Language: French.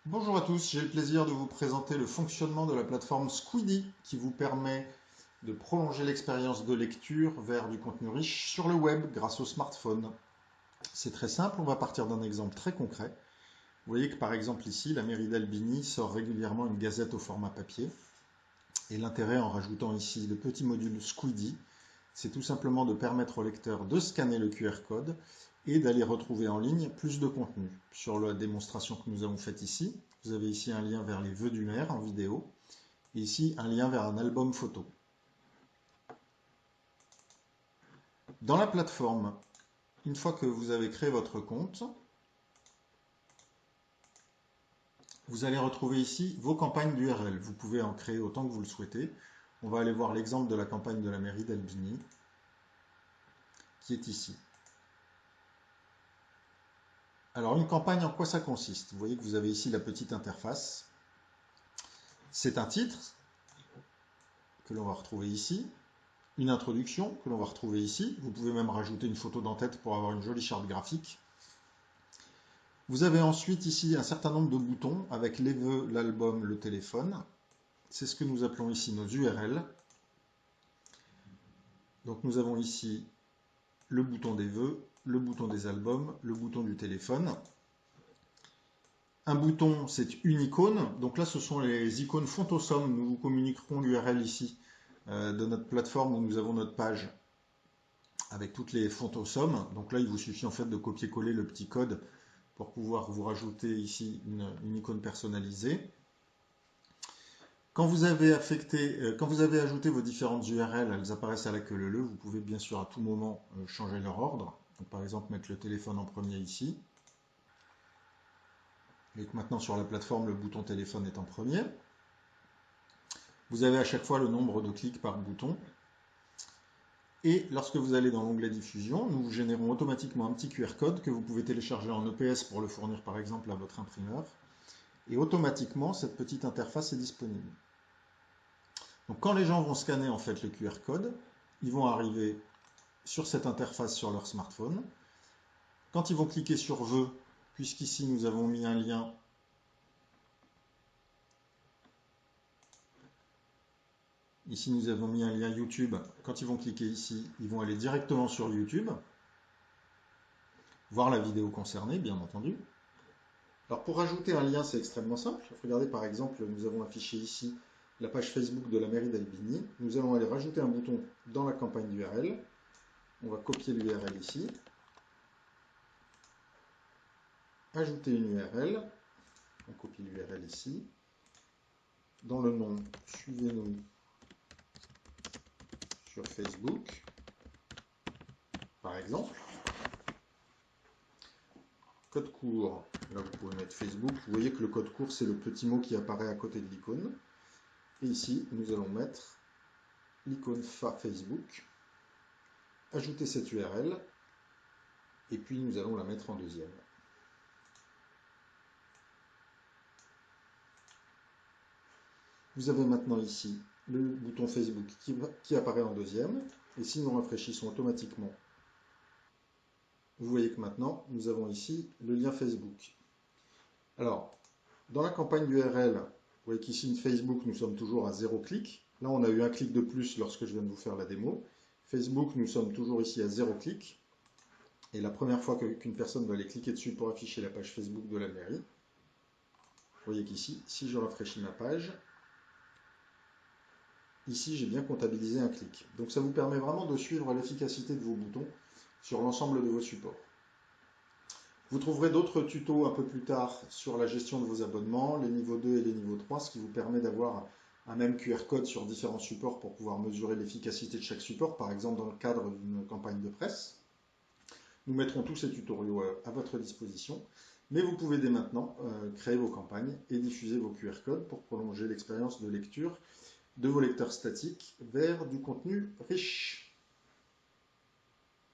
Bonjour à tous, j'ai le plaisir de vous présenter le fonctionnement de la plateforme Squeedy qui vous permet de prolonger l'expérience de lecture vers du contenu riche sur le web grâce au smartphone. C'est très simple, on va partir d'un exemple très concret. Vous voyez que par exemple ici, la mairie d'Albigny sort régulièrement une gazette au format papier. Et l'intérêt en rajoutant ici le petit module Squeedy, c'est tout simplement de permettre au lecteur de scanner le QR code et d'aller retrouver en ligne plus de contenu. Sur la démonstration que nous avons faite ici, vous avez ici un lien vers les vœux du maire en vidéo, et ici un lien vers un album photo. Dans la plateforme, une fois que vous avez créé votre compte, vous allez retrouver ici vos campagnes d'URL. Vous pouvez en créer autant que vous le souhaitez. On va aller voir l'exemple de la campagne de la mairie d'Albigny, qui est ici. Alors une campagne, en quoi ça consiste? Vous voyez que vous avez ici la petite interface. C'est un titre que l'on va retrouver ici, une introduction que l'on va retrouver ici. Vous pouvez même rajouter une photo d'en-tête pour avoir une jolie charte graphique. Vous avez ensuite ici un certain nombre de boutons avec les vœux, l'album, le téléphone. C'est ce que nous appelons ici nos URL. Donc nous avons ici le bouton des vœux, le bouton des albums, le bouton du téléphone. Un bouton, c'est une icône. Donc là, ce sont les icônes Fontosum. Nous vous communiquerons l'URL ici de notre plateforme où nous avons notre page avec toutes les Fontosum. Donc là, il vous suffit en fait de copier-coller le petit code pour pouvoir vous rajouter ici une icône personnalisée. Quand vous avez ajouté vos différentes URL, elles apparaissent à la queue leu. Vous pouvez bien sûr à tout moment changer leur ordre. Donc, par exemple, mettre le téléphone en premier ici. Et que maintenant sur la plateforme, le bouton téléphone est en premier. Vous avez à chaque fois le nombre de clics par bouton. Et lorsque vous allez dans l'onglet diffusion, nous vous générons automatiquement un petit QR code que vous pouvez télécharger en EPS pour le fournir par exemple à votre imprimeur. Et automatiquement, cette petite interface est disponible. Donc quand les gens vont scanner en fait le QR code, ils vont arriver sur cette interface sur leur smartphone. Quand ils vont cliquer sur Vœux, puisqu'ici nous avons mis un lien ici nous avons mis un lien YouTube. Quand ils vont cliquer ici, ils vont aller directement sur YouTube, voir la vidéo concernée, bien entendu. Alors pour ajouter un lien, c'est extrêmement simple. Regardez par exemple, nous avons affiché ici la page Facebook de la mairie d'Albigny. Nous allons aller rajouter un bouton dans la campagne d'URL. On va copier l'URL ici. Ajouter une URL. On copie l'URL ici. Dans le nom, suivez-nous sur Facebook, par exemple. Code court, là vous pouvez mettre Facebook. Vous voyez que le code court, c'est le petit mot qui apparaît à côté de l'icône. Et ici, nous allons mettre l'icône Facebook. Ajouter cette URL. Et puis, nous allons la mettre en deuxième. Vous avez maintenant ici le bouton Facebook qui apparaît en deuxième. Et si nous rafraîchissons automatiquement, vous voyez que maintenant, nous avons ici le lien Facebook. Alors, dans la campagne d'URL, vous voyez qu'ici, Facebook, nous sommes toujours à 0 clic. Là, on a eu un clic de plus lorsque je viens de vous faire la démo. Facebook, nous sommes toujours ici à 0 clic. Et la première fois qu'une personne va aller cliquer dessus pour afficher la page Facebook de la mairie, vous voyez qu'ici, si je rafraîchis ma page, ici, j'ai bien comptabilisé un clic. Donc ça vous permet vraiment de suivre l'efficacité de vos boutons sur l'ensemble de vos supports. Vous trouverez d'autres tutos un peu plus tard sur la gestion de vos abonnements, les niveaux 2 et les niveaux 3, ce qui vous permet d'avoir un même QR code sur différents supports pour pouvoir mesurer l'efficacité de chaque support, par exemple dans le cadre d'une campagne de presse. Nous mettrons tous ces tutoriaux à votre disposition, mais vous pouvez dès maintenant créer vos campagnes et diffuser vos QR codes pour prolonger l'expérience de lecture de vos lecteurs statiques vers du contenu riche.